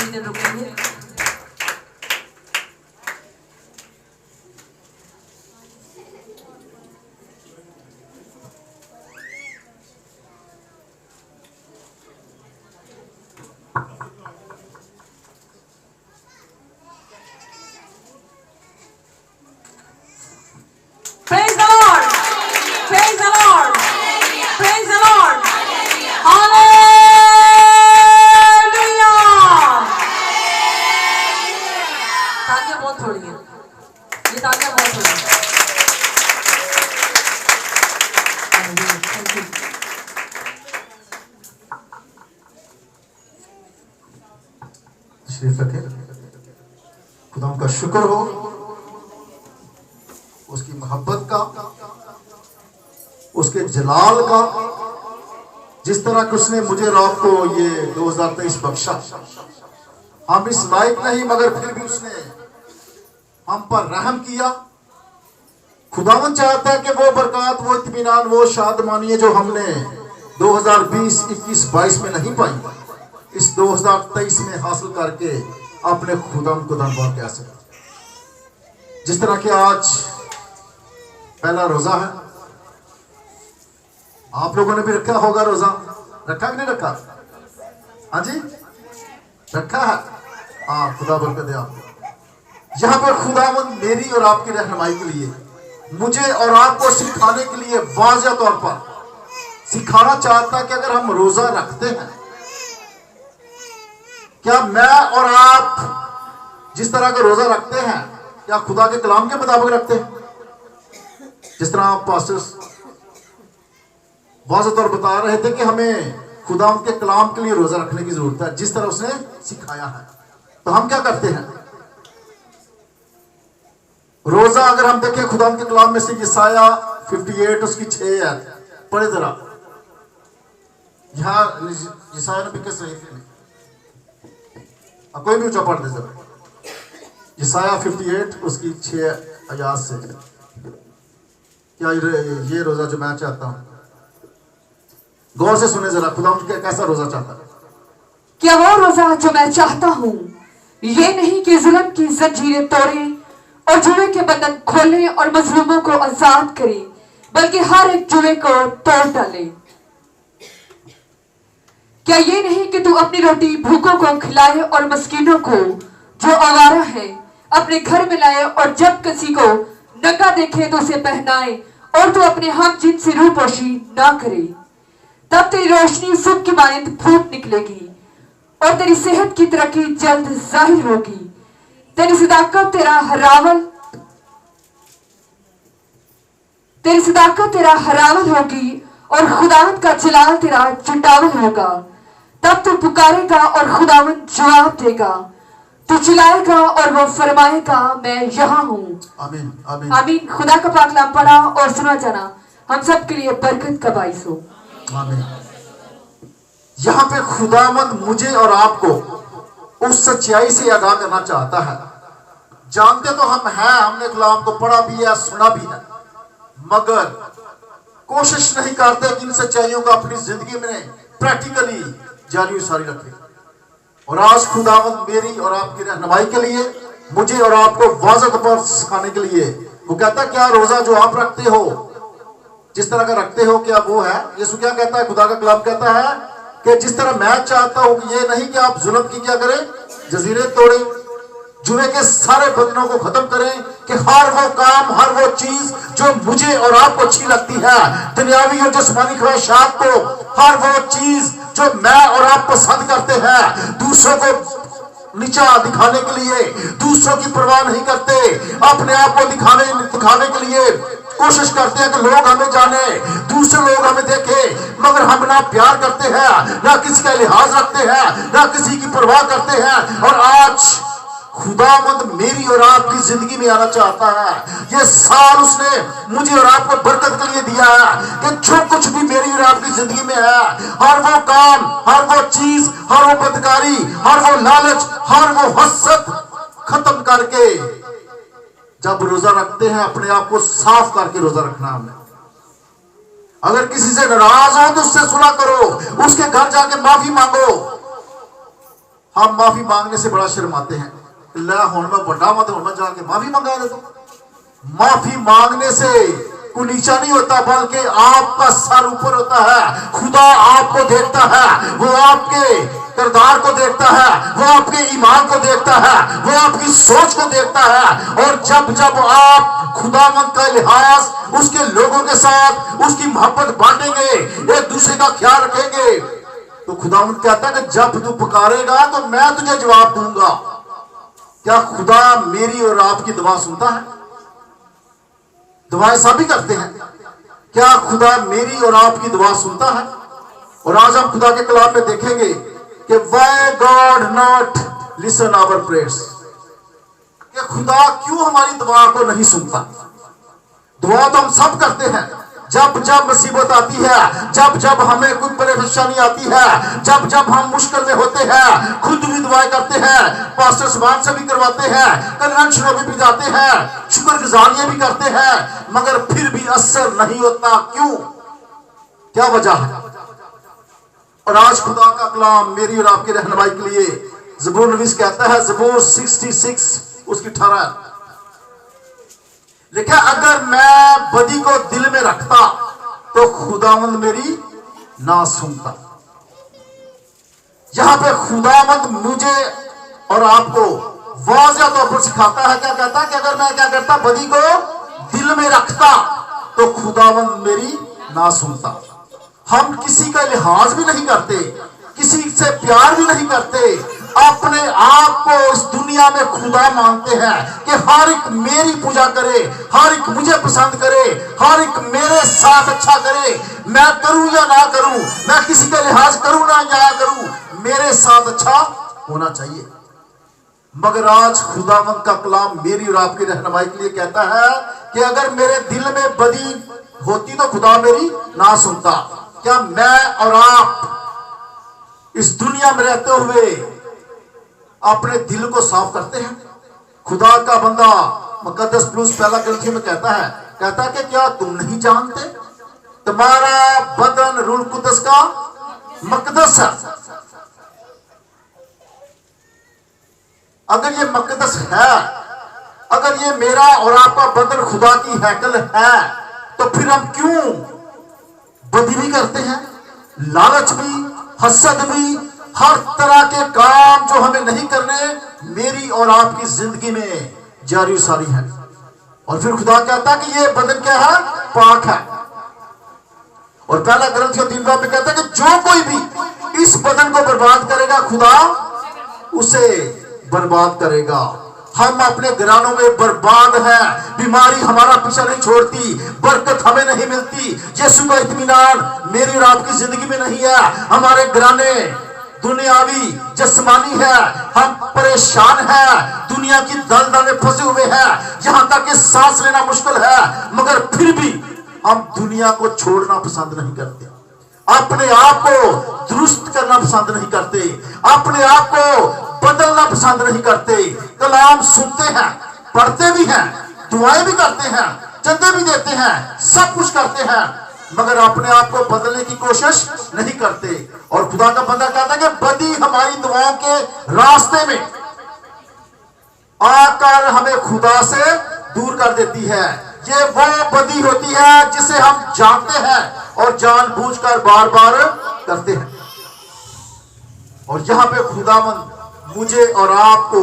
थोड़ी देर रुकेंगे। Praise the Lord! Praise the Lord! Praise the Lord! Hallelujah! तालियां बहुत थोड़ी हैं, ये तालियां बहुत थोड़ी हैं। Thank you. तशरीफ रखें। खुदा का शुक्र हो उसकी मोहब्बत का, उसके जलाल का, जिस तरह कि उसने मुझे और आपको ये 2023 बख्शा। हम इस लायक नहीं मगर फिर भी उसने हम पर रहम किया। खुदावन चाहता है कि वो बरकत, वो इत्मीनान, वो शादमानी जो हमने 2020, 21, 22 में नहीं पाई, इस 2023 में हासिल करके अपने खुदावन को धन्यवाद कह सकते। जिस तरह कि आज पहला रोजा है, आप लोगों ने भी रखा होगा रोजा, रखा कि नहीं रखा? हाँ जी, रखा है। हाँ, खुदा बरकत दे आपको। यहाँ पर खुदावंद मेरी और आपकी रहनुमाई के लिए, मुझे और आपको सिखाने के लिए वाज़ेह तौर पर सिखाना चाहता है कि अगर हम रोजा रखते हैं, क्या मैं और आप जिस तरह का रोजा रखते हैं, क्या खुदा के कलाम के मुताबिक रखते हैं? जिस तरह आप पास्टर्स वाज़ेह तौर बता रहे थे कि हमें खुदा के कलाम के लिए रोजा रखने की जरूरत है, जिस तरह उसने सिखाया है। तो हम क्या करते हैं? रोजा अगर हम देखें खुदा के कलाम में से यसाया 58 उसकी 6 है, पढ़े जरा। यहाँ यसाया नबी के सहीफे में कोई भी ऊंचा पढ़ दे जरा। यसाया 58 उसकी 6 आयत से। क्या ये रोजा जो मैं चाहता हूं, गौर से सुने जरा, खुदा कैसा रोजा चाहता है? क्या वो रोजा जो मैं चाहता हूँ ये नहीं कि जुल्म की जंजीरें तोड़े और जुए के बंधन खोले और मजलूमों को आजाद करे, बल्कि हर एक जुए को तोड़ डाले। क्या ये नहीं कि तू अपनी रोटी भूखों को खिलाए और मस्कीनों को जो आवारा है अपने घर में लाए, और जब किसी को नंगा देखे तो उसे पहनाए, और तू अपने हम जिन से रूपोशी ना करे। तब तेरी रोशनी सुबह की मानिंद फूट निकलेगी और तेरी सेहत की तरक्की जल्द जाहिर होगी। तेरी सदाकत तेरा हरावल होगी और खुदावंद का जलाल तेरा चुटावल होगा। तब तू पुकारेगा और खुदावंद जवाब देगा, तू चिल्लाएगा और वो फरमाएगा मैं यहाँ हूँ। आमीन आमीन आमीन। खुदा का पाक कलाम पढ़ा और सुना जाना हम सब के लिए बरकत का बाइस हो। आमीन। यहाँ पे खुदावंद मुझे और आपको उस सच्चाई से आगाह करना चाहता है। जानते तो हम हैं, हमने कलाम को पढ़ा भी है, सुना भी है, मगर कोशिश नहीं करते कि इन सच्चाइयों को अपनी जिंदगी में प्रैक्टिकली जारी सारी रखें। और आज खुदावंद मेरी और आपकी रहनुमाई के लिए, मुझे और आपको वाज़ेह पर सिखाने के लिए वो कहता है, क्या रोजा जो आप रखते हो, जिस तरह का रखते हो, क्या वो है? यीशु क्या कहता है? खुदा का कलाम कहता है कि जिस तरह मैं चाहता हूं कि ये नहीं कि आप जुल्म की क्या करें, जजीरें तोड़ें, जुए के सारे बंधनों को खत्म करें, कि हर वो काम, हर वो चीज जो मुझे और आपको अच्छी लगती है, दुनियावी और जिस्मानी ख्वाहिशात को, हर वो चीज जो मैं और आप पसंद करते हैं, दूसरों को नीचा दिखाने के लिए, दूसरों की परवाह नहीं करते, अपने आप को दिखाने के लिए कोशिश करते हैं कि लोग हमें जाने, दूसरे लोग हमें देखें, मगर हम ना प्यार करते हैं, ना किसी का लिहाज रखते हैं, ना किसी की परवाह करते हैं। और आज खुदावंद मेरी और आपकी जिंदगी में आना चाहता है। ये साल उसने मुझे और आपको बरकत के लिए दिया है कि जो कुछ भी मेरी और आपकी जिंदगी में है, हर वो काम, हर वो चीज, हर वो बदकारी, हर वो लालच, हर वो हसद खत्म करके जब रोजा रखते हैं, अपने आप को साफ करके रोजा रखना हमने। अगर किसी से नाराज हो तो उससे सुलह करो, उसके घर जाके माफी मांगो। हम माफी मांगने से बड़ा शर्माते हैं। ला हुण मैं बड़ा मत हुण मैं जाके माफी मंगा दे। माफी मांगने से कोई नीचा नहीं होता, बल्कि आपका सर ऊपर होता है। खुदा आपको देखता है, वो आपके किरदार को देखता है, वो आपके ईमान को देखता है, वो आपकी सोच को देखता है। और जब जब आप खुदावंद का लिहाज उसके लोगों के साथ उसकी मोहब्बत बांटेंगे, एक दूसरे का ख्याल रखेंगे, तो खुदावंद कहता है कि जब तू पुकारेगा तो मैं तुझे जवाब दूंगा। क्या खुदा मेरी और आपकी दुआ सुनता है? दुआएं सभी करते हैं। क्या खुदा मेरी और आपकी दुआ सुनता है? और आज हम खुदा के कलाम में देखेंगे कि why God not listen our prayers, कि खुदा क्यों हमारी दुआ को नहीं सुनता। दुआ तो हम सब करते हैं। जब जब मुसीबत आती है, जब जब हमें कोई परेशानी आती है, जब जब हम मुश्किल में होते हैं, खुद भी दुआएं करते हैं, पास्टर सुभान से भी करवाते हैं, कन्वेंशनों में भी जाते हैं, शुक्रगुजारियां भी करते हैं, मगर फिर भी असर नहीं होता। क्यों? क्या वजह है? और आज खुदा का कलाम मेरी और आपकी रहनुमाई के लिए ज़बूर नवीस कहता है, ज़बूर 66 उसकी 18 लिखा, अगर मैं बदी को दिल में रखता तो खुदावंद मेरी ना सुनता। यहां पे खुदावंद मुझे और आपको वाज़ेह तौर पर सिखाता है। क्या कहता है कि अगर मैं क्या करता, बदी को दिल में रखता तो खुदावंद मेरी ना सुनता। हम किसी का लिहाज भी नहीं करते, किसी से प्यार भी नहीं करते, अपने आप को इस दुनिया में खुदा मानते हैं कि हर एक मेरी पूजा करे, हर एक मुझे पसंद करे, हर एक मेरे साथ अच्छा करे। मैं करूं या ना करूं, मैं किसी का लिहाज करूं ना या करूं, मेरे साथ अच्छा होना चाहिए। मगर आज खुदावंद का कलाम मेरी और आपकी रहनुमाई के लिए कहता है कि अगर मेरे दिल में बदी होती तो खुदा मेरी ना सुनता। क्या मैं और आप इस दुनिया में रहते हुए अपने दिल को साफ करते हैं? खुदा का बंदा मुकद्दस पौलुस पहला ग्रंथियों में कहता है कि क्या तुम नहीं जानते तुम्हारा बदन रूह कुद्दस का मकदस है। अगर ये मकदस है, अगर ये मेरा और आपका बदन खुदा की हैकल है, तो फिर हम क्यों बदी भी करते हैं, लालच भी, हसद भी, हर तरह के काम जो हमें नहीं करने मेरी और आपकी जिंदगी में जारी सारी है। और फिर खुदा कहता है कि ये बदन क्या है? पाक है। और पहला ग्रंथियों 3 में कहता है कि जो कोई भी इस बदन को बर्बाद करेगा खुदा उसे बर्बाद करेगा। हम अपने घरानों में बर्बाद हैं, बीमारी हमारा पीछा नहीं छोड़ती, बरकत हमें नहीं मिलती, यीशु का इत्मीनान मेरी और आपकी जिंदगी में नहीं है। हमारे घराने दुनियावी जिस्मानी है, हम परेशान हैं, दुनिया की दलदल में फंसे हुए हैं, यहां तक कि सांस लेना मुश्किल है, मगर फिर भी हम दुनिया को छोड़ना पसंद नहीं करते, अपने आप को दुरुस्त करना पसंद नहीं करते, अपने आप को बदलना पसंद नहीं करते। कलाम सुनते हैं, पढ़ते भी हैं, दुआएं भी करते हैं, चंदे भी देते हैं, सब कुछ करते हैं, मगर अपने आप को बदलने की कोशिश नहीं करते। और खुदा का बंदा कहता है कि बदी हमारी दुआओं के रास्ते में आकर हमें खुदा से दूर कर देती है। ये वो बदी होती है जिसे हम जानते हैं और जानबूझकर बार बार करते हैं। और यहां पे खुदावंद मुझे और आपको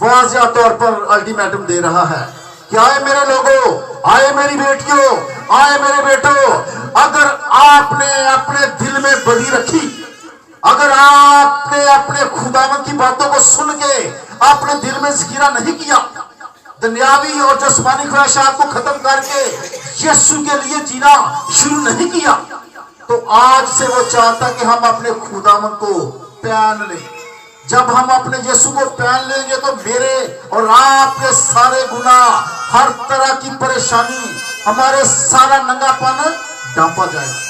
वाज़ेह तौर पर अल्टीमेटम दे रहा है कि आए मेरे लोगों, आए मेरी बेटियों, आए मेरे बेटों, अगर आपने अपने दिल में बदी रखी, अगर आपने अपने खुदावंद की बातों को सुन के अपने दिल में ज़िक्र नहीं किया, दुनियावी और जिस्मानी ख्वाहिशात को खत्म करके यीशु के लिए जीना शुरू नहीं किया, तो आज से वो चाहता कि हम अपने खुदावंद को पहचान लें। जब हम अपने यीशु को पहन लेंगे तो मेरे और आपके सारे गुनाह, हर तरह की परेशानी, हमारे सारा नंगापन ढांपा जाएगा।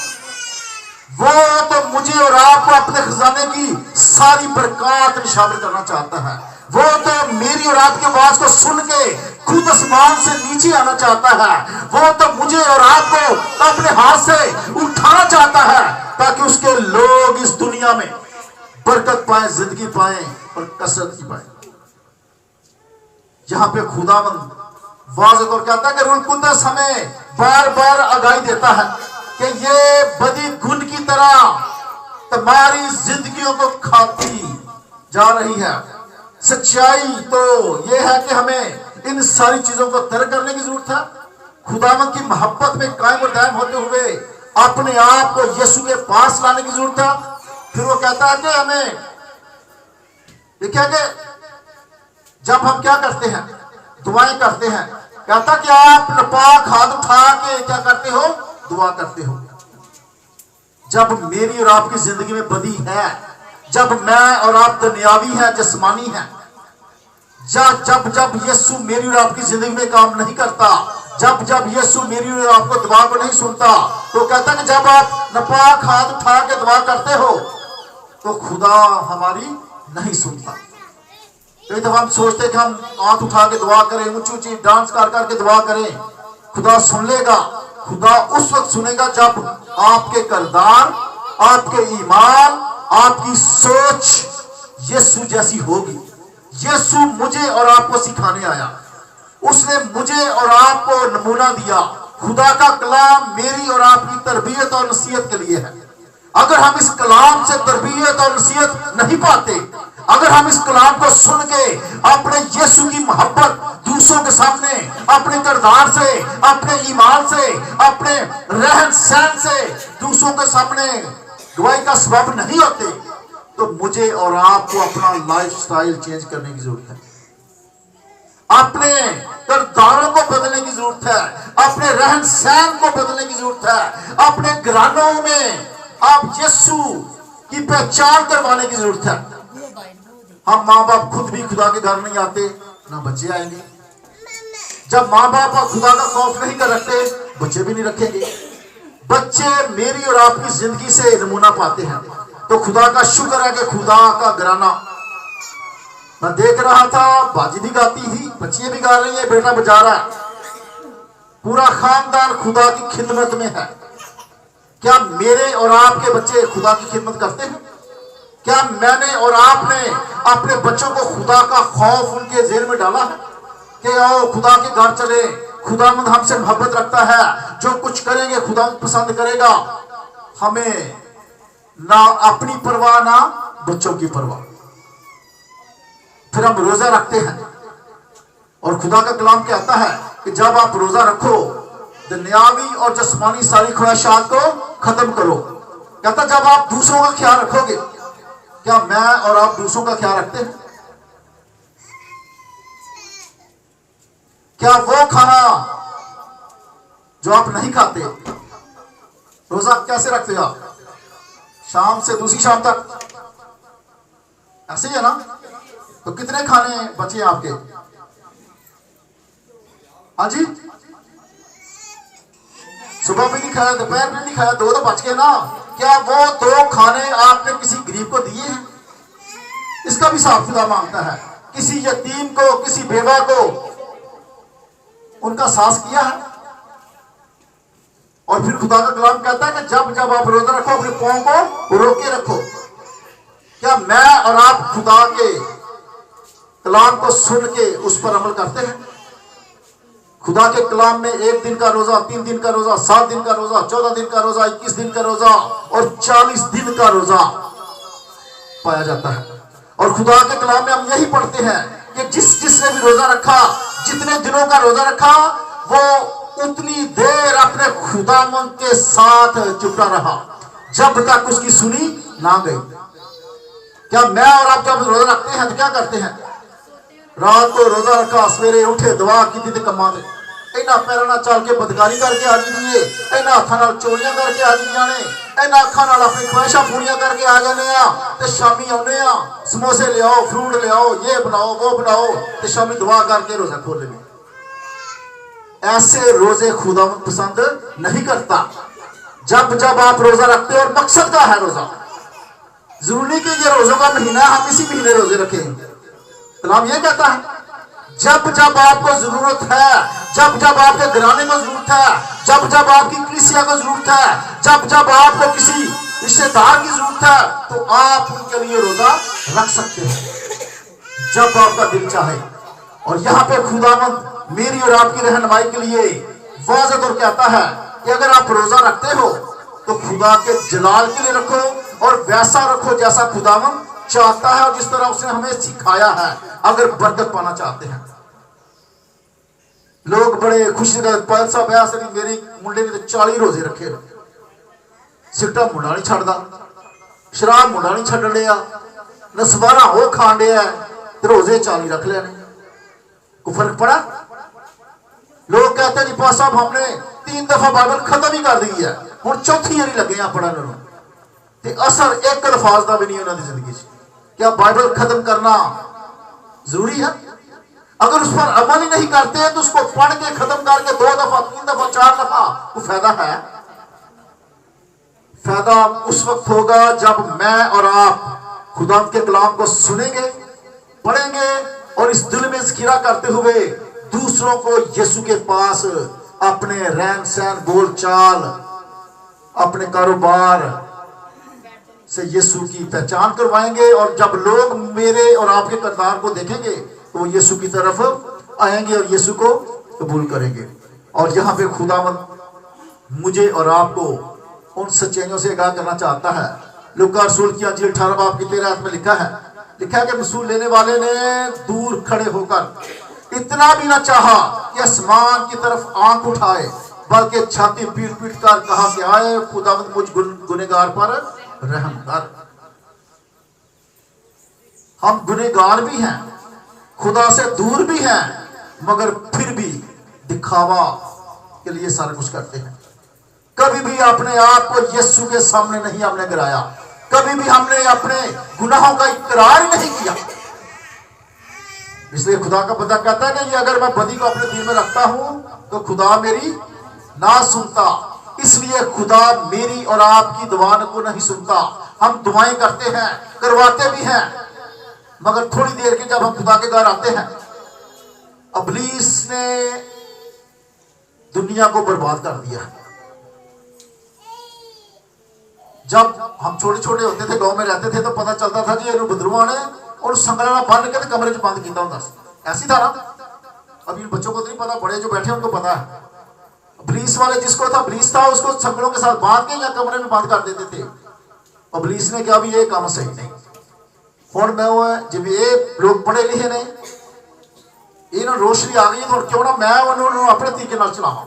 वो तो मुझे और आपको अपने खजाने की सारी बरकत में शामिल करना चाहता है। वो तो मेरी और आपकी आवाज को सुन के खुद आसमान से नीचे आना चाहता है। वो तो मुझे और आपको अपने हाथ से उठाना चाहता है ताकि उसके लोग इस दुनिया में बरकत पाए, जिंदगी पाए और कसरत की पाए। यहां पे खुदावंद वाज़ तौर कहता है कि रूह कुद्दस हमें बार बार आगाही देता है कि ये बदी घुन की तरह तुम्हारी जिंदगियों को खाती जा रही है। सच्चाई तो यह है कि हमें इन सारी चीजों को तर्क करने की जरूरत है, खुदावंद की मोहब्बत में कायम और दायम होते हुए अपने आप को यीशु के पास लाने की जरूरत है। फिर वो कहता है कि हमें देखिए कि जब हम क्या करते हैं, दुआएं करते हैं, कहता कि आप नापाक हाथ उठा के क्या करते हो, दुआ करते हो। जब मेरी और आपकी जिंदगी में बदी है, जब मैं और आप दुनियावी है, जिस्मानी है, जब जब यीशु मेरी और आपकी जिंदगी में काम नहीं करता, जब जब यीशु मेरी और आपको दुआ को नहीं सुनता, तो कहता कि जब आप नापाक हाथ उठा के दुआ करते हो तो खुदा हमारी नहीं सुनता। कई दफा हम सोचते कि हम हाथ उठा के दुआ करें, ऊंची ऊंची डांस कर करके दुआ करें, खुदा सुन लेगा। खुदा उस वक्त सुनेगा जब आपके किरदार, आपके ईमान, आपकी सोच यीशु जैसी होगी। यीशु मुझे और आपको सिखाने आया, उसने मुझे और आपको नमूना दिया। खुदा का कलाम मेरी और आपकी तरबियत और नसीहत के लिए है। अगर हम इस कलाम से तरबियत और नसीहत नहीं पाते, अगर हम इस कलाम को सुन के अपने यीशु की मोहब्बत दूसरों के सामने, अपने किरदार से, अपने ईमान से, अपने रहन सहन से दूसरों के सामने गवाही का सबब नहीं होते, तो मुझे और आपको अपना लाइफस्टाइल चेंज करने की जरूरत है, अपने किरदारों को बदलने की जरूरत है, अपने रहन सहन को बदलने की जरूरत है, अपने घरानों में आप यीशु की पहचान करवाने की जरूरत है। हम माँ बाप खुद भी खुदा के घर नहीं आते, ना बच्चे आएंगे। जब माँ बाप खुदा का खौफ नहीं कर रखते, बच्चे भी नहीं रखेंगे। बच्चे मेरी और आपकी जिंदगी से नमूना पाते हैं। तो खुदा का शुक्र है कि खुदा का घराना, मैं देख रहा था बाजी भी गाती थी, बच्चियां भी गा रही है, बेटा बजा रहा है, पूरा खानदान खुदा की खिदमत में है। क्या मेरे और आपके बच्चे खुदा की खिदमत करते हैं? क्या मैंने और आपने अपने बच्चों को खुदा का खौफ उनके ज़हन में डाला है कि आओ खुदा के घर चले, खुदावंद हमसे मोहब्बत रखता है, जो कुछ करेंगे खुदावंद पसंद करेगा। हमें ना अपनी परवाह ना बच्चों की परवाह। फिर हम रोजा रखते हैं और खुदा का कलाम कहता है कि जब आप रोजा रखो, दुनियावी और जिस्मानी सारी ख्वाहिशात को खत्म करो। कहता जब आप दूसरों का ख्याल रखोगे, क्या मैं और आप दूसरों का ख्याल रखते हैं? क्या वो खाना जो आप नहीं खाते, रोजा कैसे रखते हो आप? शाम से दूसरी शाम तक, ऐसे ही है ना? तो कितने खाने बचे आपके? हाँ जी, सुबह भी नहीं खाया, दोपहर में नहीं खाया, 2 तो बच गए ना। क्या वो 2 खाने आपने किसी गरीब को दिए हैं? इसका भी हिसाब खुदा मांगता है। किसी यतीम को, किसी बेवा को उनका सास किया है? और फिर खुदा का कलाम कहता है कि जब जब आप रोजा रखो, अपने पांव को रोके रखो। क्या मैं और आप खुदा के कलाम को सुन के उस पर अमल करते हैं? खुदा के कलाम में 1 दिन का रोजा, 3 दिन का रोजा, 7 दिन का रोजा, 14 दिन का रोजा, 21 दिन का रोजा और 40 दिन का रोजा पाया जाता है। और खुदा के कलाम में हम यही पढ़ते हैं कि जिसने भी रोजा रखा, जितने दिनों का रोजा रखा, वो उतनी देर अपने खुदावंद के साथ चुपता रहा जब तक उसकी सुनी ना गई। क्या मैं और आप जब रोजा रखते हैं तो क्या करते हैं? रात को रोजा रखा, सवेरे उठे, दुआ की दी कमा दे, इन्होंने पैरों नाल चल के बदकारी करके आ जाइए, इन्होंने हाथों नाल चोरियां करके आ जाइए ने, इन्होंने अखां नाल अपनी ख्वाहिशां पूरियां करके आ जाने आ, ते शामी आउने आ, समोसे ले आओ, फ्रूट ले आओ, ये बनाओ, वो बनाओ, ते शामी दुआ करके रोजा खोल लेंगे। ऐसे रोजे खुदावंद पसंद नहीं करता। जब जब आप रोजा रखते हो, और मकसद का है रोजा, जरूरी कि ये रोजों का महीना, हम इसी महीने रोजे रखेंगे। कलाम ये कहता है जब जब आपको जरूरत है, जब जब आपके घराने को जरूरत है, जब जब आपकी कलीसिया को जरूरत है, जब जब आपको किसी रिश्तेदार की जरूरत है तो आप उनके लिए रोजा रख सकते हैं जब आपका दिल चाहे। और यहाँ पे खुदावंद मेरी और आपकी रहनुमाई के लिए वाज़ेह तौर कहता है कि अगर आप रोजा रखते हो तो खुदा के जलाल के लिए रखो और वैसा रखो जैसा खुदावंद चाहता है और जिस तरह उसने हमें सिखाया है। अगर बरकत पाना चाहते हैं, लोग बड़े खुशी का पाल साहब ऐसा नहीं, मेरी मुंडे ने तो 40 रोजे रखे, सिगटा मुंडा नहीं छड़दा, शराब मुंडा नहीं छड़ लिया, नसवारा हो खान दिया है, रोजे 40 रख लिया ने, को फर्क पड़ा? लोग कहते हैं जी पास साहब हमने 3 दफा बाइबल खत्म ही कर दी है, हुण चौथी बारी लगे हैं पढ़न नूं ते असर एक अल्फाज का भी नहीं उन्होंने जिंदगी च। क्या बाइबल खत्म करना जरूरी है? अगर उस पर अमल ही नहीं करते तो उसको पढ़ के खत्म करके 2 दफा 3 दफा 4 दफा तो फायदा है? फायदा उस वक्त होगा जब मैं और आप खुदा के कलाम को सुनेंगे, पढ़ेंगे और इस दिल में ज़िक्र करते हुए दूसरों को यीशु के पास अपने रहन सहन बोल चाल अपने कारोबार से यीशु की पहचान करवाएंगे। और जब लोग मेरे और आपके किरदार को देखेंगे तो वो यीशु की तरफ आएंगे और यीशु को कबूल करेंगे। और यहाँ पे खुदावंद मुझे और आपको उन सच्चाइयों से आगाह करना चाहता है। लूका रसूल की अंजील 18 बाब की 13 आयत में लिखा है कि वसूल लेने वाले ने दूर खड़े होकर इतना भी ना चाहा कि आसमान की तरफ आंख उठाए, बल्कि छाती पीट पीट कर कहा कि आए खुदावंद मुझ गुनहगार पर रहम कर। हम गुनहगार भी हैं, खुदा से दूर भी हैं, मगर फिर भी दिखावा के लिए सारा कुछ करते हैं। कभी भी अपने आप को यीशु के सामने नहीं हमने गिराया, कभी भी हमने अपने गुनाहों का इकरार नहीं किया। इसलिए खुदा का बंदा कहता है कि अगर मैं बदी को अपने दिल में रखता हूं तो खुदा मेरी ना सुनता। इसलिए खुदा मेरी और आपकी दुआओं को नहीं सुनता। हम दुआएं करते हैं, करवाते भी हैं, मगर थोड़ी देर के जब हम खुदा के घर आते हैं, इब्लीस ने दुनिया को बर्बाद कर दिया। जब हम छोटे छोटे होते थे, गांव में रहते थे, तो पता चलता था जी ये बदरुआ ने और संगला बन के कमरे च बंद किया होता, ऐसी था ना। अभी बच्चों को तो नहीं पता, बड़े जो बैठे उनको पता है। इब्लीस वाले जिसको था इब्लीस था, उसको संगलों के साथ बांध के या कमरे में बंद कर देते थे। इब्लीस ने कहा भी ये काम सही नहीं। हुण मैं जब ये लोग पढ़े लिखे ने, इन्होंने रोशनी आ गई तो क्यों ना मैं उन्होंने अपने तरीके नाल चलावां।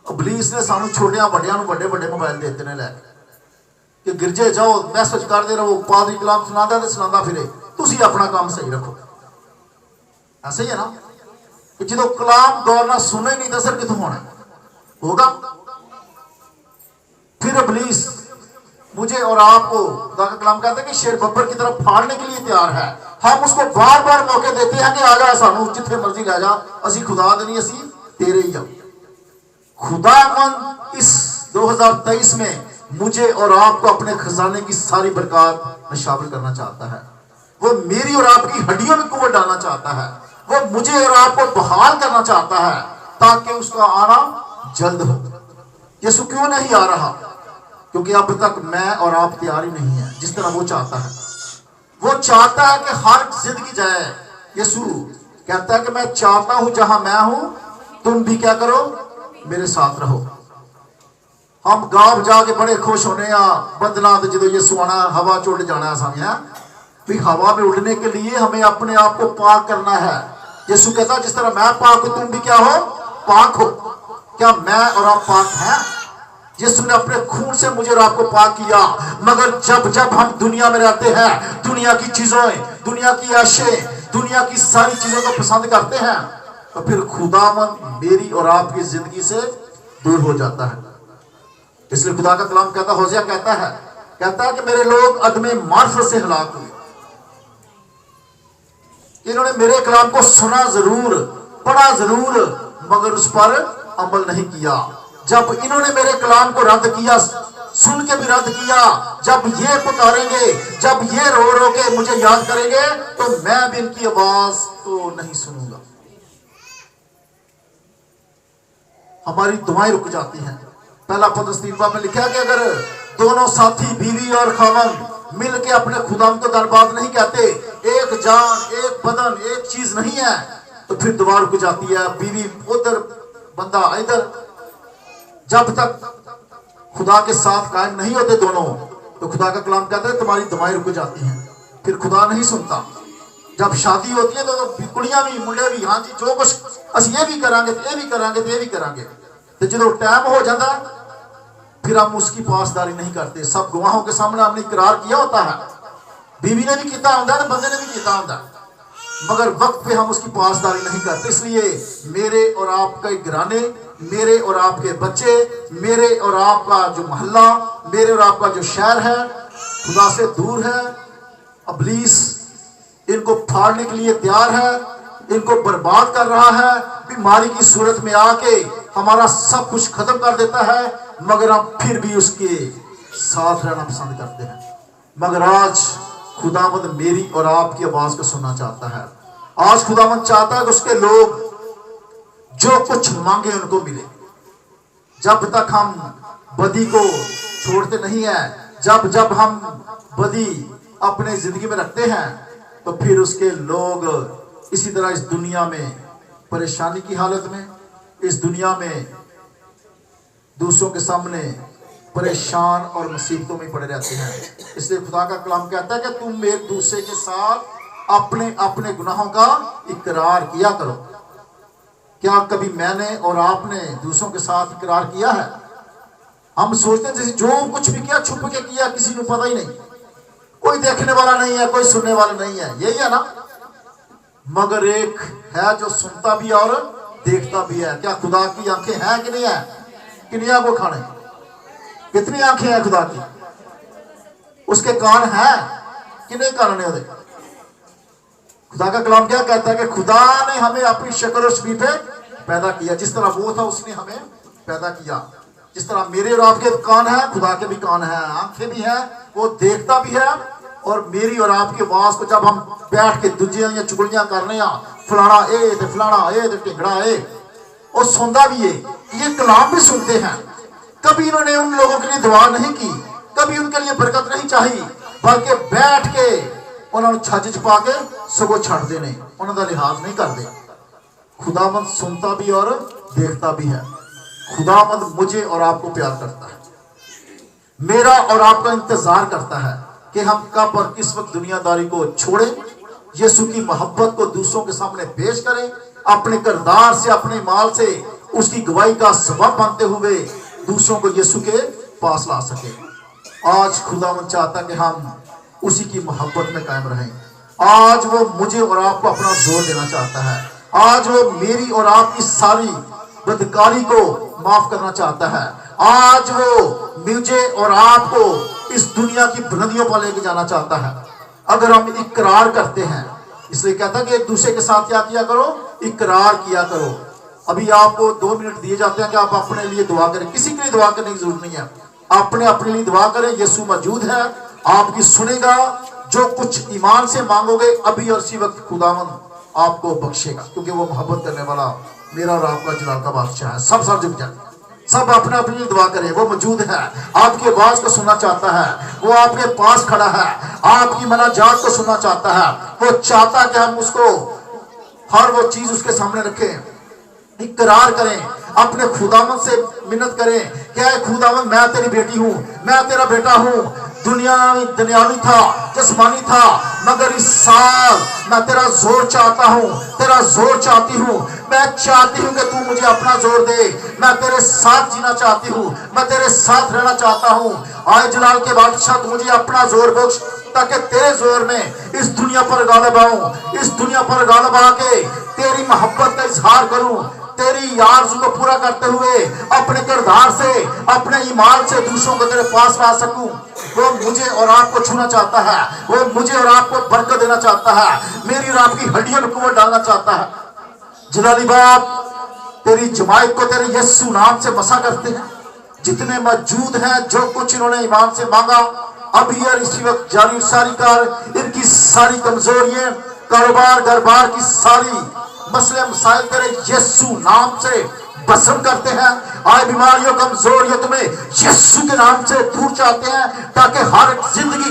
इब्लीस ने सानू छोटिया बड़िया बड़े बड़े मोबाइल देते ने लैके कि गिरजे जाओ मैसेज करते रहो, पादरी कलाम सुनादा ते सुनादा फिरे, तुसी अपना काम सही रखो। ऐसा ही है ना कि जो कलाम गौर ना सुने नहीं तो असर कितों होना होगा। फिर इब्लीस मुझे और आपको खुदा का कलाम कहता है कि शेर बब्बर की तरफ फाड़ने के लिए तैयार है। हम उसको बार बार मौके देते हैं कि आ जा सानू जिथे मर्जी लै जा, असी खुदा दे नहीं, असी तेरे ही आ। खुदावंद इस 2023 में मुझे और आपको अपने खजाने की सारी बरकत में शामिल करना चाहता है। वो मेरी और आपकी हड्डियों में कुंवर डालना चाहता है। वो मुझे और आपको बहाल करना चाहता है ताकि उसका आना जल्द हो। यीशु क्यों नहीं आ रहा? क्योंकि अब तक मैं और आप तैयार ही नहीं है जिस तरह वो चाहता है। वो चाहता है कि हर जिंदगी जाए। यीशु कहता है कि मैं चाहता हूं जहां मैं हूं तुम भी क्या करो, मेरे साथ रहो। हम गांव जाके बड़े खुश होने बदला जो यीशु आना हवा च उड़ जाना सामिया भी हवा में उड़ने के लिए हमें अपने आप को पाक करना है। यीशु कहता जिस तरह मैं पाक हूं तुम भी क्या हो, पाक हो। क्या मैं और आप पाक हैं? यीशु ने अपने खून से मुझे और आपको पाक किया। मगर जब जब हम दुनिया में रहते हैं, दुनिया की चीजें, दुनिया की आशें, दुनिया की सारी चीजों को पसंद करते हैं, तो फिर खुदावंद मेरी और आपकी जिंदगी से दूर हो जाता है। इसलिए खुदा का कलाम कहता, होशिया कहता है कि मेरे लोग अदमे मार्फत से हलाक हुए। इन्होंने मेरे कलाम को सुना जरूर, पढ़ा जरूर, मगर उस पर अमल नहीं किया। जब इन्होंने मेरे कलाम को रद्द किया, सुन के भी रद्द किया, जब ये पुकारेंगे, जब ये रो रो के मुझे याद करेंगे, तो मैं भी इनकी आवाज तो नहीं सुनूंगा। हमारी दुआएं रुक जाती हैं। पहला पत्रस 3 में लिखा है कि अगर दोनों साथी बीवी और खामन मिल के अपने खुदाम को धनबाद नहीं कहते, एक जान एक बदन एक चीज नहीं है, तो फिर दुआ रुक जाती है, बीवी उधर बंदा इधर। जब तक खुदा के साथ कायम नहीं होते दोनों, तो खुदा का कलाम कहता है तुम्हारी दुआएं रुक जाती हैं, फिर खुदा नहीं सुनता। जब शादी होती है तो कुड़ियां भी मुंडे भी, हाँ जी जो कुछ असं ये भी करांगे तो ये भी करांगे तो ये भी करांगे, तो जो टाइम हो जाता फिर हम उसकी पासदारी नहीं करते। सब गवाहों के सामने हमने इकरार किया होता है, बीवी ने भी किया होता है, बंदे ने भी किया होता है, मगर वक्त पे हम उसकी पासदारी नहीं करते। इसलिए मेरे और आपके घराने, मेरे और आपके बच्चे, मेरे और आपका जो मोहल्ला, मेरे और आपका जो शहर है खुदा से दूर है। इब्लीस इनको फाड़ने के लिए तैयार है, इनको बर्बाद कर रहा है, बीमारी की सूरत में आके हमारा सब कुछ खत्म कर देता है, मगर हम फिर भी उसके साथ रहना पसंद करते हैं। मगर आज खुदावंद मेरी और आपकी आवाज को सुनना चाहता है। आज खुदावंद चाहता है कि उसके लोग जो कुछ मांगे उनको मिले। जब तक हम बदी को छोड़ते नहीं है, जब हम बदी अपने जिंदगी में रखते हैं, तो फिर उसके लोग इसी तरह इस दुनिया में परेशानी की हालत में, इस दुनिया में दूसरों के सामने परेशान और मुसीबतों में पड़े रहते हैं। इसलिए खुदा का कलाम कहता है कि तुम एक दूसरे के साथ अपने अपने गुनाहों का इकरार किया करो। क्या कभी मैंने और आपने दूसरों के साथ इकरार किया है? हम सोचते हैं जैसे जो कुछ भी किया छुप के किया, किसी को पता ही नहीं, कोई देखने वाला नहीं है, कोई सुनने वाला नहीं है, यही है ना। मगर एक है जो सुनता भी और देखता भी है। क्या खुदा की आंखें हैं कि नहीं है? कितनी आंखों खाने, कितनी आंखें हैं खुदा की? उसके कान हैं कि नहीं? कान नहीं होते। खुदा का कलाम क्या कहता है कि खुदा ने हमें अपनी शक्ल और शबीह पे पैदा किया, जिस तरह वो था उसने हमें पैदा किया। जिस तरह मेरे और आपके कान है, खुदा के भी कान है, आंखें भी हैं, वो देखता भी है। और मेरी और आपकी आवाज को जब हम बैठ के दूजियां या चुगलियां करने फलाना ए ते फलाना ए ते टिंगड़ा ए, और सुनता भी है, ये कलाम भी सुनते हैं। कभी इन्होंने उन लोगों के लिए दुआ नहीं की, कभी उनके लिए बरकत नहीं चाहिए, बल्कि बैठ के उन्होंने छज पा के सगो छड़ देने, उन्होंने लिहाज नहीं करते। खुदावंद सुनता भी और देखता भी है। खुदावंद मुझे और आपको प्यार करता है, मेरा और आपका इंतजार करता है कि हम कब और किस वक्त दुनियादारी को छोड़े, यीशु की मोहब्बत को दूसरों के सामने पेश करें, अपने किरदार से, अपने माल से उसकी गवाही का सबब बनते हुए दूसरों को यीशु के पास ला सके। आज खुदावंद चाहता कि हम उसी की मोहब्बत में कायम रहें। आज वो मुझे और आपको अपना जोर देना चाहता है। आज वो मेरी और आपकी सारी बदकारी को माफ करना चाहता है। आज वो मुझे और आपको इस दुनिया की बुलंदियों पर लेके जाना चाहता है, अगर हम इकरार करते हैं। इसलिए कहता है कि एक दूसरे के साथ क्या किया करो? इकरार किया करो। अभी आपको 2 मिनट दिए जाते हैं कि आप अपने लिए दुआ करें। किसी के लिए दुआ करने की जरूरत नहीं है, अपने अपने लिए दुआ करें। यीशु मौजूद है, आपकी सुनेगा। जो कुछ ईमान से मांगोगे अभी और इसी वक्त खुदावंद आपको बख्शेगा, क्योंकि वो मोहब्बत करने वाला मेरा और आपका जलाल का बादशाह है। सब सर झुक जाए, सब अपने अपने लिए दुआ करें। वो मौजूद है, आपकी आवाज को सुनना चाहता है, वो आपके पास खड़ा है, आपकी मनाजात को सुनना चाहता है। वो चाहता है कि हम उसको हर वो चीज उसके सामने रखें, इकरार करें, अपने खुदावंद से मिन्नत करें। क्या है खुदावंद, मैं तेरी बेटी हूं, मैं तेरा बेटा हूं। दुनियावी था, जिस्मानी था, मगर इस साल मैं तेरा जोर चाहता हूं, तेरा जोर चाहती हूं। मैं चाहती हूं कि तू मुझे अपना जोर दे। मैं तेरे साथ जीना चाहती हूं, मैं तेरे साथ रहना चाहता हूं। आए जलाल के बादशाह, तू मुझे अपना जोर बख्श, ताकि तेरे जोर में इस दुनिया पर गालिब आऊं, इस दुनिया पर गालिब आके तेरी मोहब्बत का इजहार करूं, तेरी आरज़ू को पूरा करते हुए अपने किरदार से, अपने ईमान से दूसरों को तेरे पास ला सकूं। वो मुझे और आपको छूना चाहता है, वो मुझे और आपको बरकत देना चाहता है, मेरी और आपकी हड्डियों में कुंवर डालना चाहता है। जलाली बाप, तेरी जमायत को तेरे यीशु नाम से मसा करते हैं। जितने मौजूद हैं, जो कुछ इन्होंने ईमान से मांगा अभी और इसी वक्त जारी सारी कार, इनकी सारी कमजोरियां, कारोबार गरबार की सारी मसले मसाइल तेरे यीशु नाम से भस्म करते हैं। आए बीमारियों कमजोरियों तुम्हें यीशु के नाम से दूर चाहते हैं, ताकि हर एक जिंदगी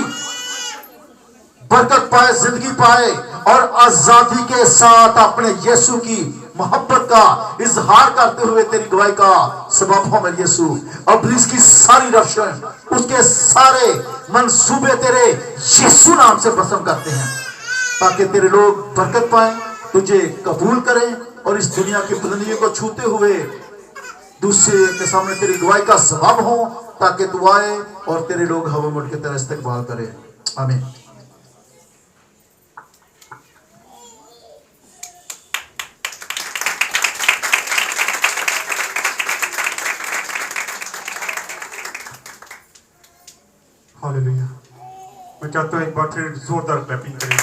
बरकत पाए, जिंदगी पाए और आजादी के साथ अपने यीशु की मोहब्बत का इजहार करते हुए तेरी गवाही का सबब हो मेरे यीशु। इब्लीस की सारी रफ्शन, उसके सारे मंसूबे तेरे यीशु नाम से भस्म करते हैं, ताकि तेरे लोग बरकत पाए, तुझे कबूल करें और इस दुनिया की बुलंदियों को छूते हुए दूसरे के सामने तेरी गवाही का सबब हो, ताकि तू आए और तेरे लोग हवा में उठ के तेरा इस्तकबाल करें। आमीन। हालेलुया। मैं चाहता हूं एक बार फिर जोरदार क्लैपिंग करें।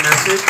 मैसेज